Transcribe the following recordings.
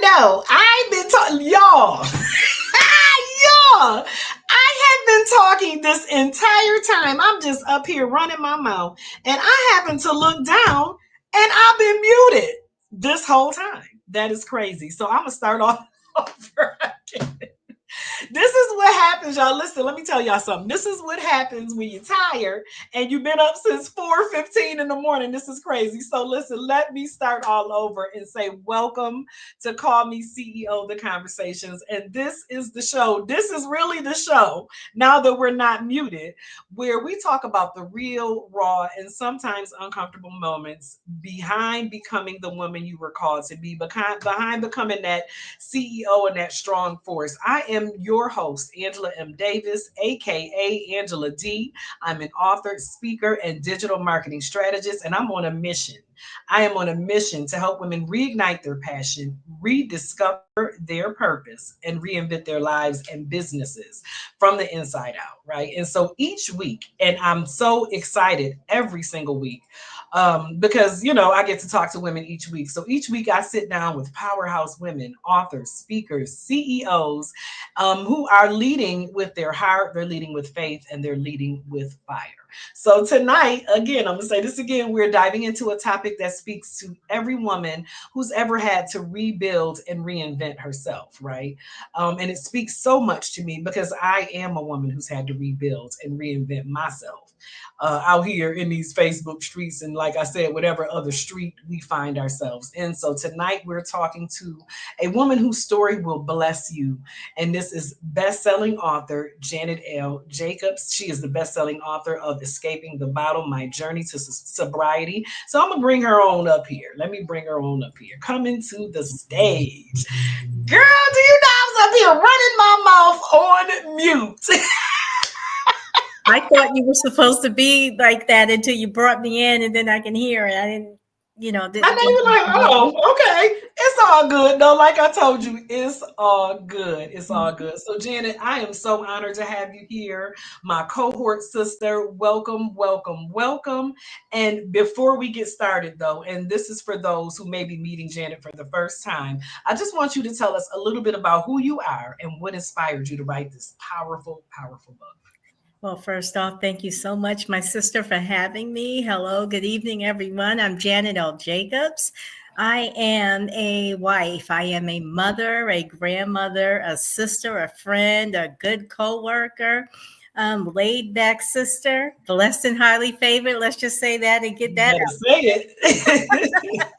know. I've been talking, y'all. Y'all. I have been talking this entire time. I'm just up here running my mouth, and I happen to look down, and I've been muted this whole time. That is crazy. So I'm gonna start off over again. This is what happens, y'all. Listen, let me tell y'all something. This is what happens when you're tired and you've been up since 4:15 in the morning. This is crazy. So listen, let me start all over and say welcome to Call Me CEO, The Conversations. And this is the show. This is really the show, now that we're not muted, where we talk about the real, raw, and sometimes uncomfortable moments behind becoming the woman you were called to be, behind becoming that CEO and that strong force. I am your host, Angela M. Davis, aka Angela Dee. I'm an author, speaker, and digital marketing strategist, and I'm on a mission. I am on a mission to help women reignite their passion, rediscover their purpose, and reinvent their lives and businesses from the inside out, right? And so each week, and I'm so excited every single week, because I get to talk to women each week. So each week I sit down with powerhouse women, authors, speakers, CEOs, who are leading with their heart, they're leading with faith, and they're leading with fire. So tonight, again, I'm gonna say this again, we're diving into a topic that speaks to every woman who's ever had to rebuild and reinvent herself, right? And it speaks so much to me because I am a woman who's had to rebuild and reinvent myself out here in these Facebook streets, and like I said, whatever other street we find ourselves in. So tonight we're talking to a woman whose story will bless you, and this is best-selling author Janet L. Jacobs. She is the best-selling author of Escaping the Bottle: My Journey to Sobriety. So I'm gonna bring her on up here. Let me bring her on up here. Coming to the stage. Girl, do you know I was up here running my mouth on mute? I thought you were supposed to be like that until you brought me in, and then I can hear it. I didn't, I know you're like, oh, okay. It's all good though. Like I told you, it's all good. It's all good. So Janet, I am so honored to have you here. My cohort sister, welcome, welcome, welcome. And before we get started though, and this is for those who may be meeting Janet for the first time, I just want you to tell us a little bit about who you are and what inspired you to write this powerful, powerful book. Well, first off, thank you so much, my sister, for having me. Hello, good evening, everyone. I'm Janet L. Jacobs. I am a wife. I am a mother, a grandmother, a sister, a friend, a good coworker, laid back sister, blessed and highly favored. Let's just say that and get You that better out. say it.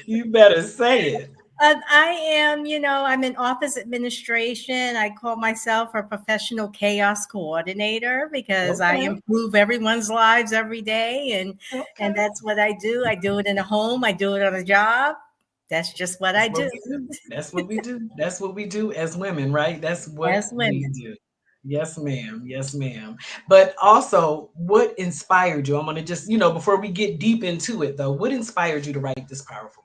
You better say it. I am, I'm in office administration. I call myself a professional chaos coordinator because I Okay. improve everyone's lives every day. And Okay. that's what I do. I do it in a home. I do it on a job. That's just what I That's what do we do. That's what we do. That's what we do as women, right? That's what as we women. do. Yes, ma'am. Yes, ma'am. But also, what inspired you? I'm going to just, before we get deep into it, though, what inspired you to write this powerful book?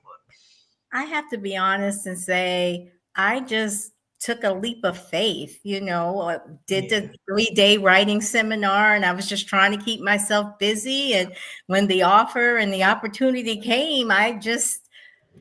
I have to be honest and say, I just took a leap of faith, did Yeah. the 3-day writing seminar, and I was just trying to keep myself busy. And when the offer and the opportunity came, I just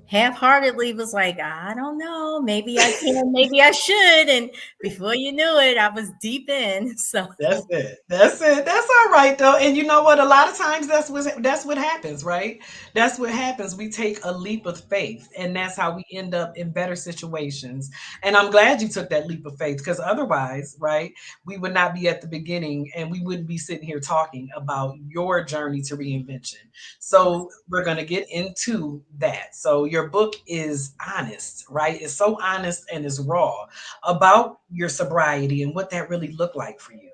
half-heartedly was like, I don't know, maybe I can, maybe I should. And before you knew it, I was deep in. So That's it. That's it. That's all right though. And you know what? A lot of times that's what happens, right? That's what happens. We take a leap of faith, and that's how we end up in better situations. And I'm glad you took that leap of faith because otherwise, right, we would not be at the beginning and we wouldn't be sitting here talking about your journey to reinvention. So we're gonna get into that. So your book is honest, right? It's so honest and it's raw about your sobriety and what that really looked like for you.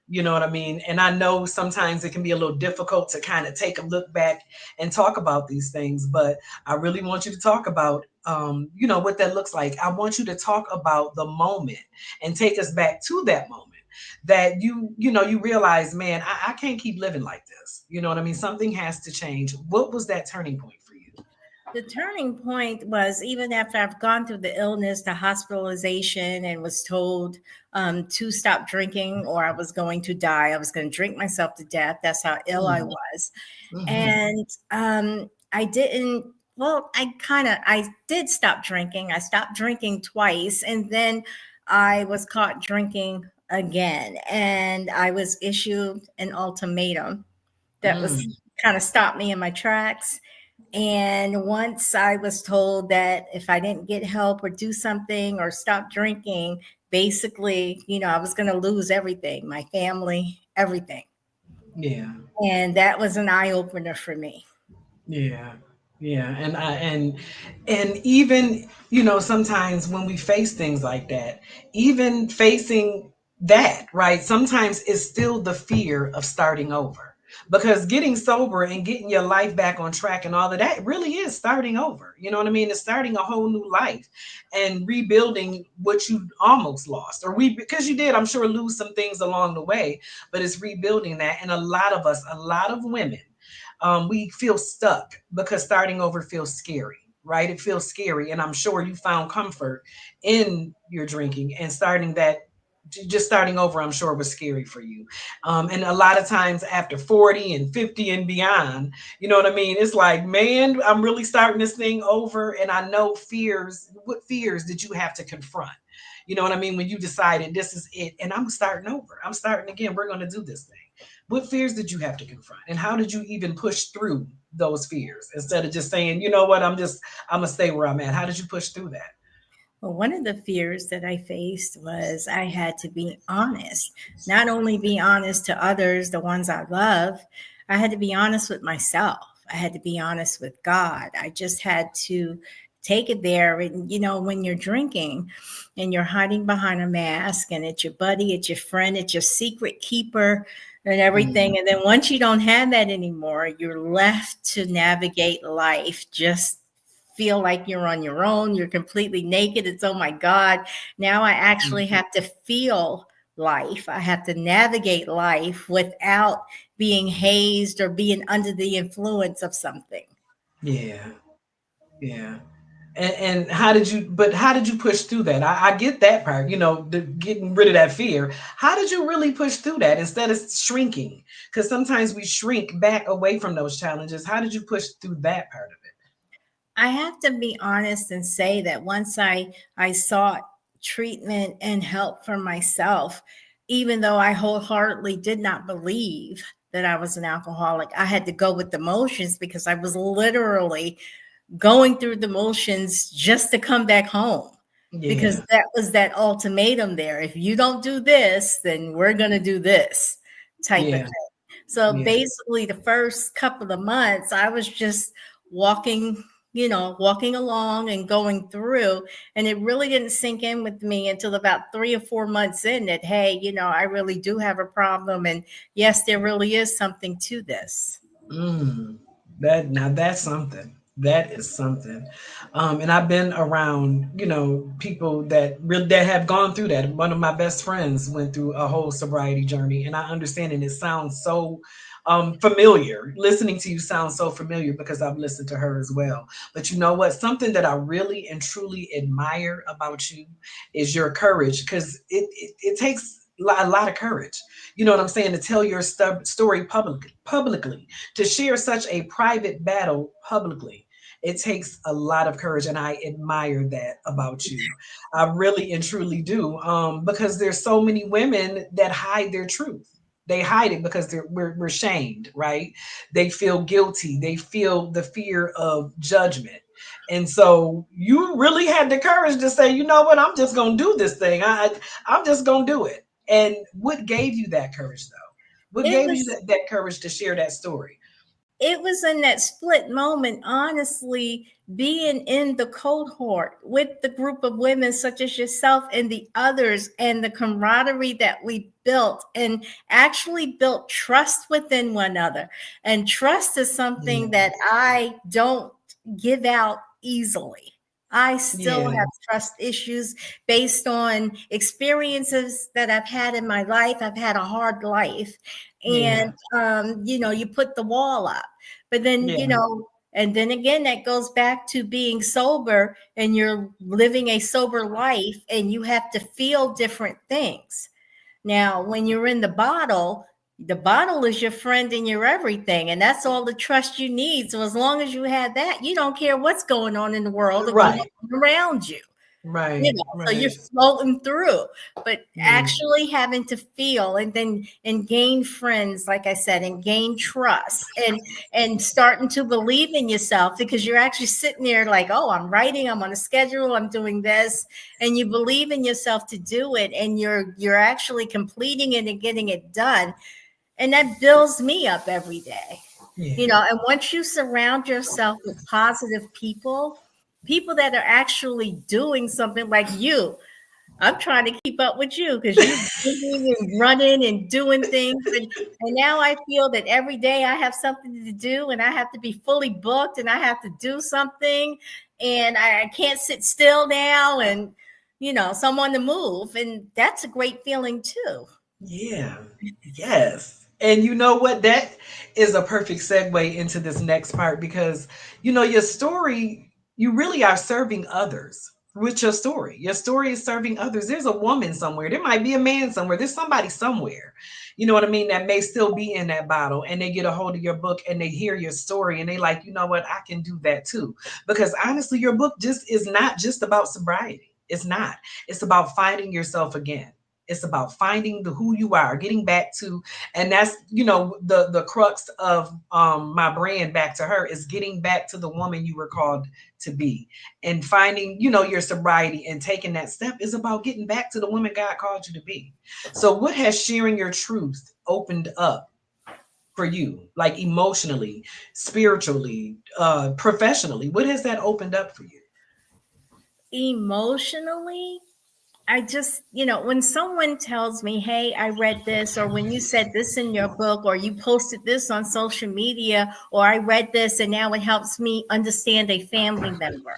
You know what I mean? And I know sometimes it can be a little difficult to kind of take a look back and talk about these things, but I really want you to talk about, what that looks like. I want you to talk about the moment and take us back to that moment that you realize, man, I can't keep living like this. You know what I mean? Something has to change. What was that turning point for you? the turning point was even after I've gone through the illness, the hospitalization, and was told to stop drinking or I was going to die. I was going to drink myself to death. That's how ill I Mhm, was. mhm. And I didn't well, I did stop drinking. I stopped drinking twice, and then I was caught drinking again, and I was issued an ultimatum that was Mm, kind of stopped me in my tracks. And once I was told that if I didn't get help or do something or stop drinking, basically, I was going to lose everything, my family, everything. yeah. And that was an eye opener for me. Yeah. Yeah. And even, sometimes when we face things like that, even facing that, right? Sometimes it's still the fear of starting over. Because getting sober and getting your life back on track and all of that really is starting over. You know what I mean? It's starting a whole new life and rebuilding what you almost lost. Because you did, I'm sure, lose some things along the way, but it's rebuilding that. And a lot of us, a lot of women, we feel stuck because starting over feels scary, right? It feels scary. And I'm sure you found comfort in your drinking and just starting over, I'm sure was scary for you. And a lot of times after 40 and 50 and beyond, you know what I mean? It's like, man, I'm really starting this thing over. And I know what fears did you have to confront? You know what I mean? When you decided this is it and I'm starting over, I'm starting again, we're going to do this thing. What fears did you have to confront? And how did you even push through those fears instead of just saying, you know what, I'm going to stay where I'm at? How did you push through that? Well, one of the fears that I faced was I had to be honest, not only be honest to others, the ones I love, I had to be honest with myself. I had to be honest with God. I just had to take it there. And, when you're drinking and you're hiding behind a mask and it's your buddy, it's your friend, it's your secret keeper and Mm, everything. And then once you don't have that anymore, you're left to navigate life just feel like you're on your own, you're completely naked. It's, oh my God, now I actually mm, have to feel life. I have to navigate life without being hazed or being under the influence of something. yeah, yeah. And how did you push through that? I get that part, getting rid of that fear. How did you really push through that instead of shrinking? Because sometimes we shrink back away from those challenges. How did you push through that part of I have to be honest and say that once I sought treatment and help for myself, even though I wholeheartedly did not believe that I was an alcoholic, I had to go with the motions because I was literally going through the motions just to come back home it? because Yeah, that was that ultimatum there. If you don't do this, then we're going to do this type of yeah, thing. So yeah. basically, the first couple of months, I was just walking, walking along and going through. And it really didn't sink in with me until about 3 or 4 months in that, hey, I really do have a problem. And yes, there really is something to this. Mm, that's something. That is something. And I've been around, people that have gone through that. One of my best friends went through a whole sobriety journey, and I understand, and it sounds so familiar. Listening to you sounds so familiar because I've listened to her as well. But you know what? Something that I really and truly admire about you is your courage, because it takes a lot of courage. You know what I'm saying? To tell your story publicly, to share such a private battle publicly. It takes a lot of courage, and I admire that about you. I really and truly do, because there's so many women that hide their truth. They hide it because we're shamed, right? They feel guilty. They feel the fear of judgment. And so you really had the courage to say, you know what, I'm just gonna do this thing. I'm just gonna do it. And what gave you that courage though? What It gave you was that courage to share that story? it was in that split moment, honestly, being in the cohort with the group of women such as yourself and the others, and the camaraderie that we built and actually built trust within one another. And trust is something Yeah. that I don't give out easily. I still Yeah. have trust issues based on experiences that I've had in my life. I've had a hard life, and Yeah. you put the wall up, but then Yeah. and then again that goes back to being sober, and you're living a sober life and you have to feel different things. Now when you're in the bottle, The bottle is your friend and your everything, and that's all the trust you need. So as long as you have that, you don't care what's going on in the world or going Right. on around you. Right. So you're Right. floating through, but Yeah. actually having to feel and gain friends, like I said, and gain trust and starting to believe in yourself, because you're actually sitting there like, oh, I'm writing, I'm on a schedule, I'm doing this, and you believe in yourself to do it, and you're actually completing it and getting it done. And that builds me up every day. Yeah. And once you surround yourself with positive people, people that are actually doing something like you. I'm trying to keep up with you because you're moving and running and doing things. And now I feel that every day I have something to do and I have to be fully booked and I have to do something. And I can't sit still now. And, so I'm on the move. And that's a great feeling too. Yeah. Yes. And you know what? That is a perfect segue into this next part because, your story, you really are serving others with your story. Your story is serving others. There's a woman somewhere. There might be a man somewhere. There's somebody somewhere. You know what I mean? That may still be in that bottle and they get a hold of your book and they hear your story and they like, you know what? I can do that too. Because honestly, your book just is not just about sobriety. It's not. It's about finding yourself again. It's about finding the who you are, getting back to, and that's the crux of my brand back to her is getting back to the woman you were called to be, and finding your sobriety and taking that step is about getting back to the woman God called you to be. So, what has sharing your truth opened up for you, like emotionally, spiritually, professionally? What has that opened up for you? Emotionally, I just, when someone tells me, hey, I read this, or when you said this in your book, or you posted this on social media, or I read this and now it helps me understand a family member,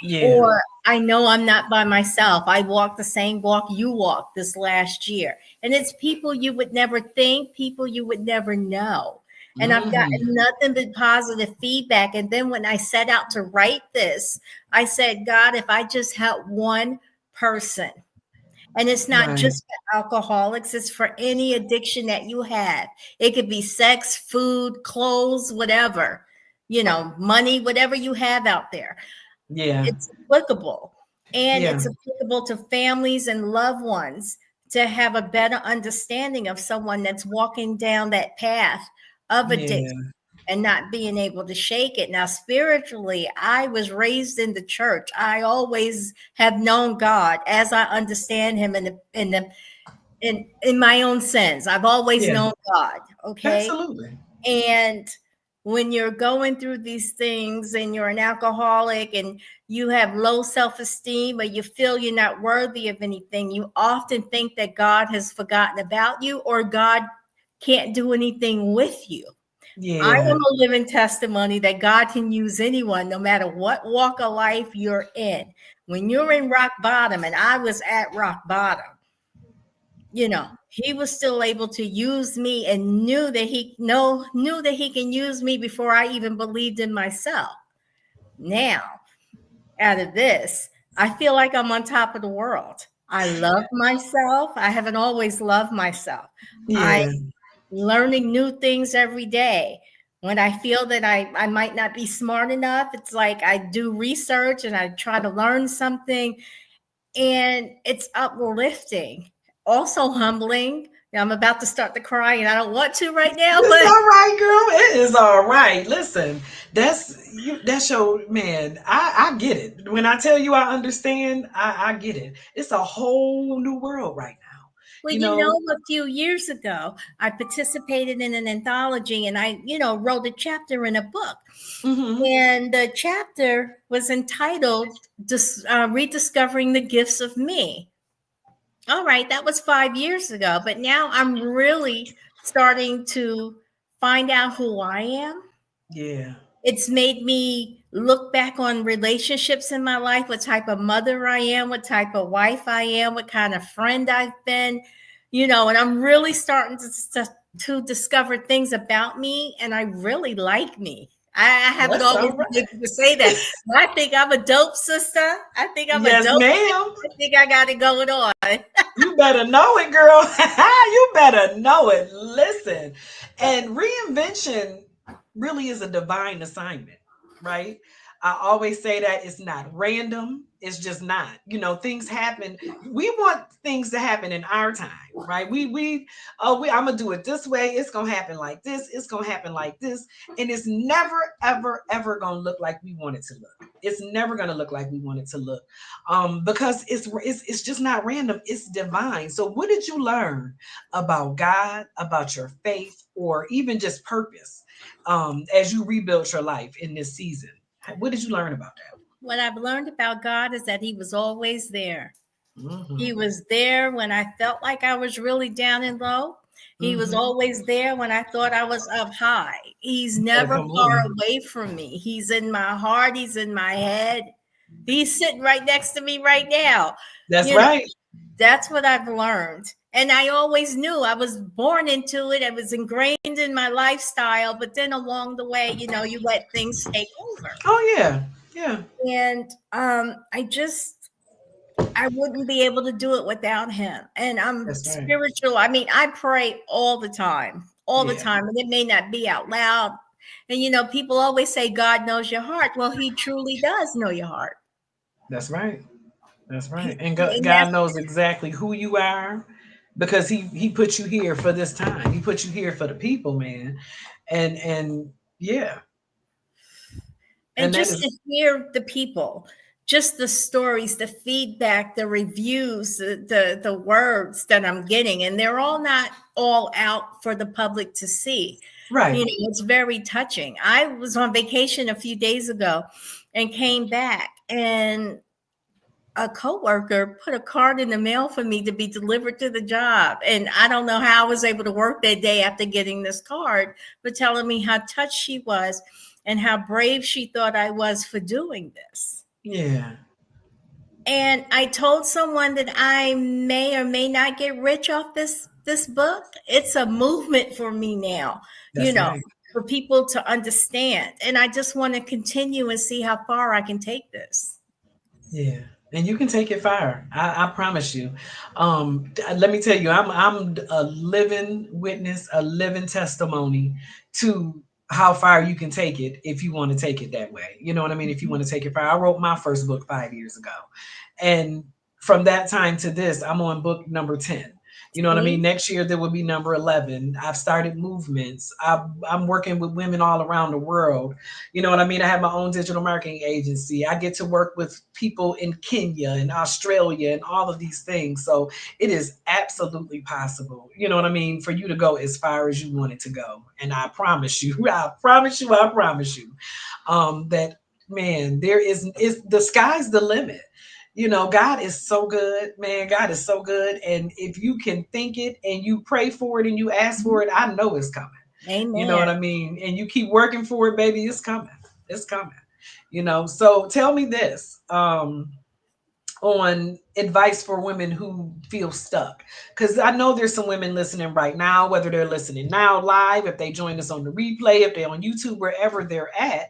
Yeah, or I know I'm not by myself. I walked the same walk you walked this last year. And it's people you would never think, people you would never know. And I've gotten hmm, nothing but positive feedback. And then when I set out to write this, I said, God, if I just help one person, and it's not right, just for alcoholics, it's for any addiction that you have. It could be sex, food, clothes, whatever, money, whatever you have out there. yeah, It's applicable. And yeah, it's applicable to families and loved ones to have a better understanding of someone that's walking down that path of addiction yeah, and not being able to shake it. Now, spiritually, I was raised in the church. I always have known God as I understand Him in my own sense. I've always yeah, known God. Okay, absolutely. and when you're going through these things and you're an alcoholic and you have low self-esteem or you feel you're not worthy of anything, you often think that God has forgotten about you or God can't do anything with you. I Yeah, am a living testimony that God can use anyone, no matter what walk of life you're in. When you're in rock bottom, and I was at rock bottom, he was still able to use me and knew that he can use me before I even believed in myself. Now, out of this, I feel like I'm on top of the world. I love myself. I haven't always loved myself. I'm yeah, learning new things every day. When I feel that I might not be smart enough, it's like I do research and I try to learn something, and it's uplifting, also humbling. Now, I'm about to start to cry, and I don't want to right now, it's but all right, girl. It is all right. Listen, that's you. That's your man. I get it. When I tell you I understand, I get it. It's a whole new world right now. well, You know. a few years ago, I participated in an anthology, and I, wrote a chapter in a book, Hmm. and the chapter was entitled "Rediscovering the Gifts of Me." All right, that was 5 years ago, but now I'm really starting to find out who I am. Yeah. It's made me look back on relationships in my life, what type of mother I am, what type of wife I am, what kind of friend I've been, and I'm really starting to discover things about me, and I really like me. I haven't That's always all been right. able to say that. I think I'm a dope sister. I think I'm a Yes, dope. ma'am. I think I got it going on. You better know it, girl. You better know it. Listen, and reinvention really is a divine assignment, right? I always say that it's not random. It's just not. Things happen. We want things to happen in our time, right? I'm gonna do it this way. It's gonna happen like this. It's gonna happen like this, and it's never, ever, ever gonna look like we want it to look. It's never gonna look like we want it to look, because it's just not random. It's divine. So, what did you learn about God, about your faith, or even just purpose, as you rebuilt your life in this season? What did you learn about that? What I've learned about God is that He was always there. He Mm-hmm. was there when I felt like I was really down and low. He was Mm-hmm. always there when I thought I was up high. He's Better never come far on. away from me. He's in my heart. He's in my head. He's sitting right next to me right now. That's You know, right. that's what I've learned. And I always knew I was born into it. It was ingrained in my lifestyle. But then along the way, you let things take over. Oh yeah, yeah. And I wouldn't be able to do it without him. And I'm That's right. spiritual. I mean, I pray all the Yeah, time, and it may not be out loud. And people always say God knows your heart. Well, he truly does know your heart. that's right. That's right. And And God that's knows exactly who you are, because He put you here for this time. He put you here for the people, man. And yeah, and and that just to is hear the people, just the stories, the feedback, the reviews, the words that I'm getting, and they're all not all out for the public to see. right. It's very touching. I was on vacation a few days ago and came back, and a coworker put a card in the mail for me to be delivered to the job. And I don't know how I was able to work that day after getting this card, but telling me how touched she was and how brave she thought I was for doing this. Yeah, And I told someone that I may or may not get rich off this book. It's a movement for me now, you that's know, right. for people to understand. And I just want to continue and see how far I can take this. Yeah, and you can take it far. I promise you. Let me tell you, I'm a living witness, a living testimony to how far you can take it if you want to take it that way. You know what I mean? If you want to take it far. I wrote my first book 5 years ago, and from that time to this, I'm on book number 10. You know what I mean? See? Next year there will be number 11. I've started movements. I'm working with women all around the world. You know what I mean? I have my own digital marketing agency. I get to work with people in Kenya and Australia and all of these things. So it is absolutely possible, you know what I mean, for you to go as far as you want it to go. And I promise you, I promise you, that, man, is the sky's the limit. God is so good, man. God is so good. And if you can think it and you pray for it and you ask for it, I know it's coming. You know what Amen. I mean? And you keep working for it, baby, it's coming. It's coming. So tell me this, on advice for women who feel stuck. Because I know there's some women listening right now, whether they're listening now live, if they join us on the replay, if they're on YouTube, wherever they're at,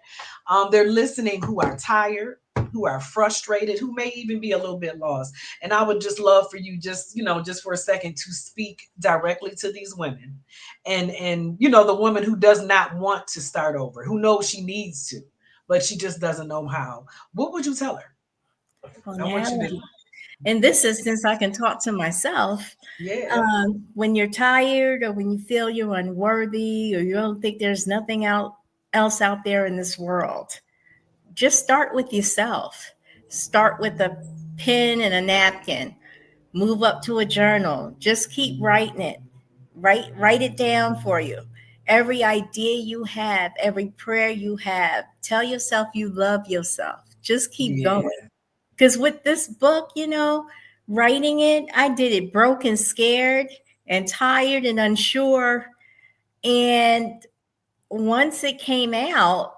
they're listening, who are tired, who are frustrated, who may even be a little bit lost. And I would just love for you, just for a second, to speak directly to these women. And the woman who does not want to start over, who knows she needs to, but she just doesn't know how. What would you tell her? Well, I want now, you to. in this instance, I can talk to myself. Yeah. When you're tired or when you feel you're unworthy or you don't think there's nothing else out there in this world, just start with yourself. Start with a pen and a napkin. Move up to a journal. Just keep writing it. Write it down for you. Every idea you have, every prayer you have, tell yourself you love yourself. Just keep going. Yeah. Because with this book, writing it, I did it broke and scared and tired and unsure. And once it came out,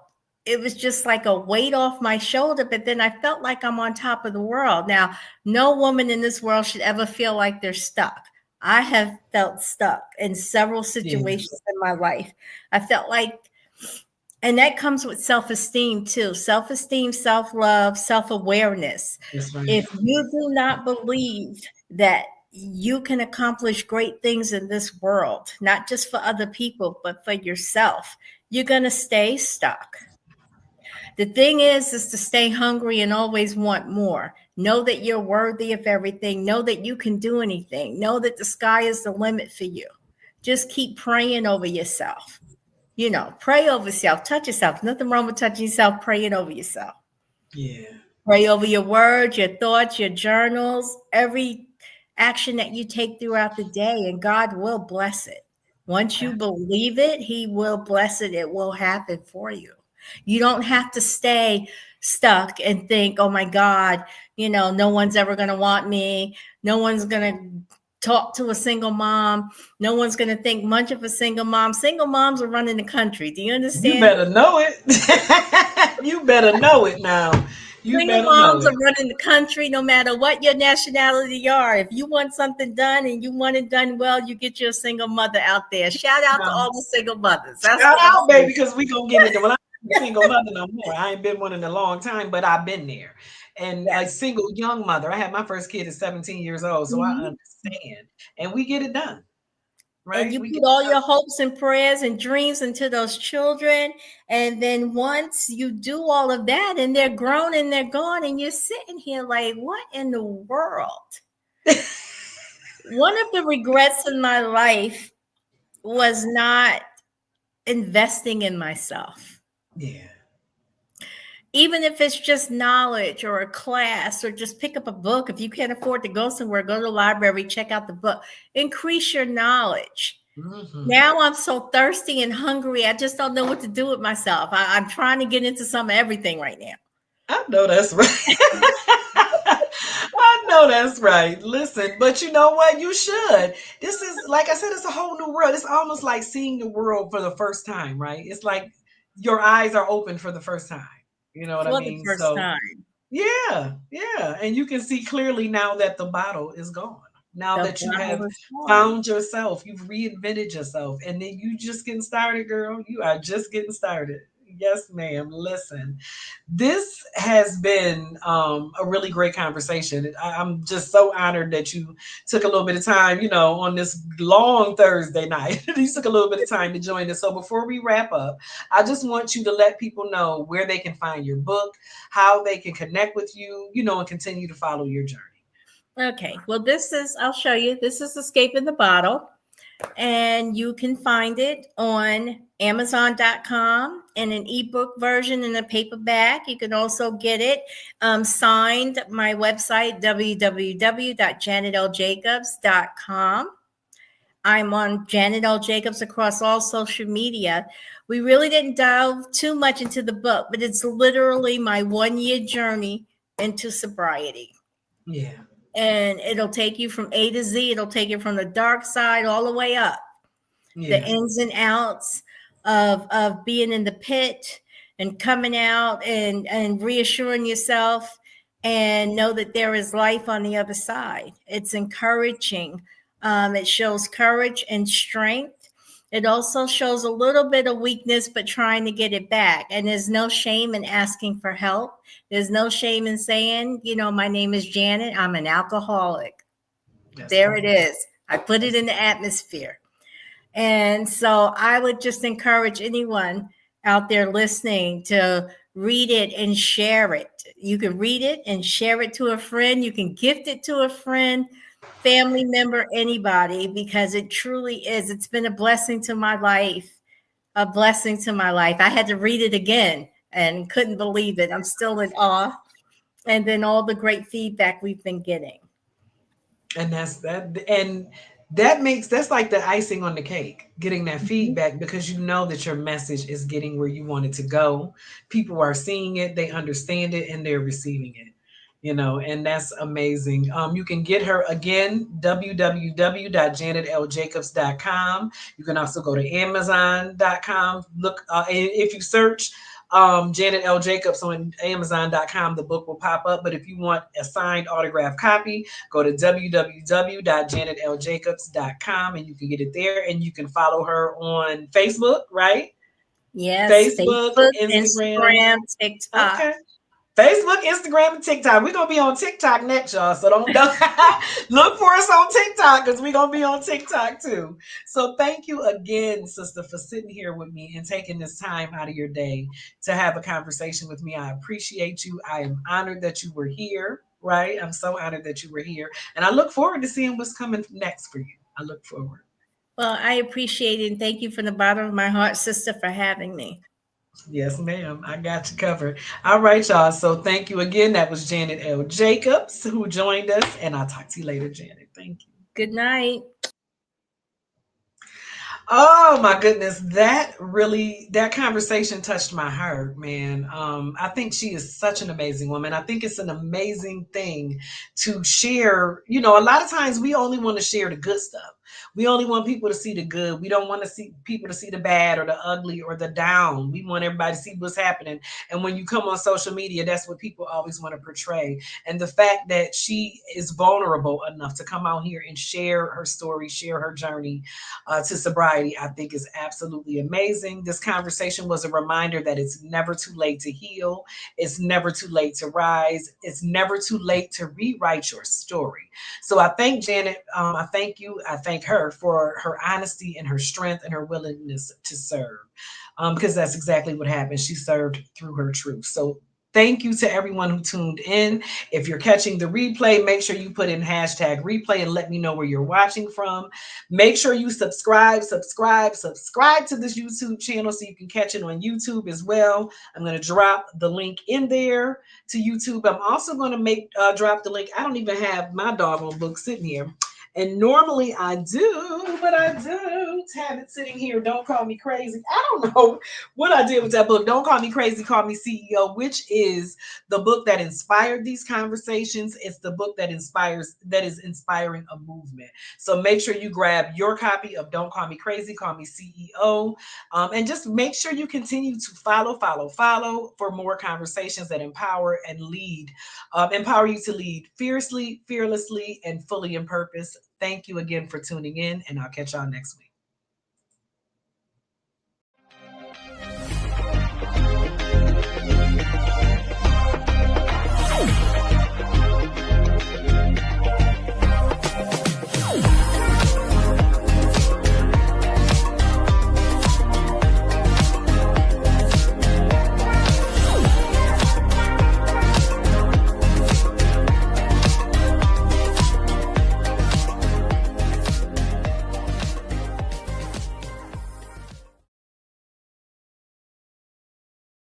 it was just like a weight off my shoulder. But then I felt like I'm on top of the world. Now, no woman in this world should ever feel like they're stuck. I have felt stuck in several Yeah. situations in my life. I felt like And that comes with self-esteem too. Self-esteem, self-love, self-awareness. That's right. If you do not believe that you can accomplish great things in this world, not just for other people, but for yourself, you're going to stay stuck. The thing is to stay hungry and always want more. Know that you're worthy of everything. Know that you can do anything. Know that the sky is the limit for you. Just keep praying over yourself. Pray over yourself, touch yourself. Nothing wrong with touching yourself, praying over yourself. Yeah. Pray over your words, your thoughts, your journals, every action that you take throughout the day, and God will bless it. Once you believe it, He will bless it. It will happen for you. You don't have to stay stuck and think, oh my God, no one's ever going to want me. No one's going to talk to a single mom. No one's going to think much of a single mom. Single moms are running the country. Do you You understand? better know it. You better know it now. You Single better know moms are it. running the country no matter what your nationality you are. If you want something done and you want it done well, you get your single mother out there. Shout out to Now, all the single mothers. That's shout what I'm out, baby, saying. because we gonna get into. Well, I'm not a single mother no more. I ain't been one in a long time, but I've been there. And a Yes. single young mother. I had my first kid at 17 years old, so I Mhm. understand. And we get it done, And right? you We put get all it your hopes and prayers and dreams into those children. And then once you do all of that and they're grown and they're gone, and you're sitting here like, what in the world? done. One of the regrets in my life was not investing in myself. Yeah. Even if it's just knowledge or a class or just pick up a book. If you can't afford to go somewhere, go to the library, check out the book, increase your knowledge. Hmm. Now I'm so thirsty and hungry. I just don't know what to do with myself. I'm trying to get into some of everything right now. I know that's right. I know that's right. Listen, but you know what? You should. This is, like I said, it's a whole new world. It's almost like seeing the world for the first time, right? It's like your eyes are open for the first time. You know what I For the mean? first So, time. yeah, yeah. And you can see clearly now that the bottle is gone. Now The that you have bottle is gone. found yourself, you've reinvented yourself, and then you just getting started, girl. You are just getting started. Yes, ma'am. Listen, this has been a really great conversation. I'm just so honored that you took a little bit of time, on this long Thursday night. You took a little bit of time to join us. So before we wrap up, I just want you to let people know where they can find your book, how they can connect with you, and continue to follow your journey. Okay. Well, I'll show you. This is Escape in the Bottle. And you can find it on Amazon.com in an ebook version and a paperback. You can also get it signed. My website, www.janetlJacobs.com. I'm on Janet L. Jacobs across all social media. We really didn't delve too much into the book, but it's literally my 1 year journey into sobriety. Yeah. And it'll take you from A to Z. It'll take you from the dark side all the way up, the Yeah. ins and outs of being in the pit and coming out and reassuring yourself and know that there is life on the other side. It's encouraging. It shows courage and strength. It also shows a little bit of weakness, but trying to get it back. And there's no shame in asking for help. There's no shame in saying, my name is Janet. I'm an alcoholic. That's There it right. is. I put it in the atmosphere. And so I would just encourage anyone out there listening to read it and share it. You can read it and share it to a friend. You can gift it to a friend, family member, anybody, because it truly is. It's been a blessing to my life, a blessing to my life. I had to read it again and couldn't believe it. I'm still in awe. And then all the great feedback we've been getting. And that's like the icing on the cake, getting that Mhm. feedback, because you know that your message is getting where you want it to go. People are seeing it, they understand it, and they're receiving it. And that's amazing. You can get her again, www.janetljacobs.com. You can also go to amazon.com. Look, if you search Janet L. Jacobs on Amazon.com, the book will pop up. But if you want a signed autograph copy, go to www.janetlJacobs.com and you can get it there. And you can follow her on Facebook, right? Yes, Facebook, Facebook, Instagram. Instagram, TikTok. Okay. Facebook, Instagram, and TikTok. We're gonna be on TikTok next, y'all. So don't look for us on TikTok because we're gonna be on TikTok too. So thank you again, sister, for sitting here with me and taking this time out of your day to have a conversation with me. I appreciate you. I am honored that you were here. Right? I'm so honored that you were here, and I look forward to seeing what's coming next for you. I look forward. Well, I appreciate it and thank you from the bottom of my heart, sister, for having me. Yes, ma'am. I got you covered. All right, y'all. So thank you again. That was Janet L. Jacobs who joined us, and I'll talk to you later, Janet. Thank you. Good night. Oh my goodness, that conversation touched my heart, man. I think she is such an amazing woman. I think it's an amazing thing to share. You know, a lot of times we only want to share the good stuff. We only want people to see the good. We don't want to see people to see the bad or the ugly or the down. We want everybody to see what's happening. And when you come on social media, that's what people always want to portray. And the fact that she is vulnerable enough to come out here and share her story, share her journey to sobriety, I think is absolutely amazing. This conversation was a reminder that it's never too late to heal. It's never too late to rise. It's never too late to rewrite your story. So I thank Janet. I thank you. I thank her for her honesty and her strength and her willingness to serve. Because that's exactly what happened. She served through her truth. So thank you to everyone who tuned in. If you're catching the replay, make sure you put in hashtag replay and let me know where you're watching from. Make sure you subscribe to this YouTube channel so you can catch it on YouTube as well. I'm going to drop the link in there to YouTube. I'm also going to make drop the link. I don't even have my doggone book sitting here. And normally I do, but I don't have it sitting here. Don't call me crazy. I don't know what I did with that book. Don't call me crazy, call me CEO, which is the book that inspired these conversations. It's the book that is inspiring a movement. So make sure you grab your copy of Don't Call Me Crazy, Call Me CEO. And just make sure you continue to follow for more conversations that empower you to lead fiercely, fearlessly, and fully in purpose. Thank you again for tuning in, and I'll catch y'all next week.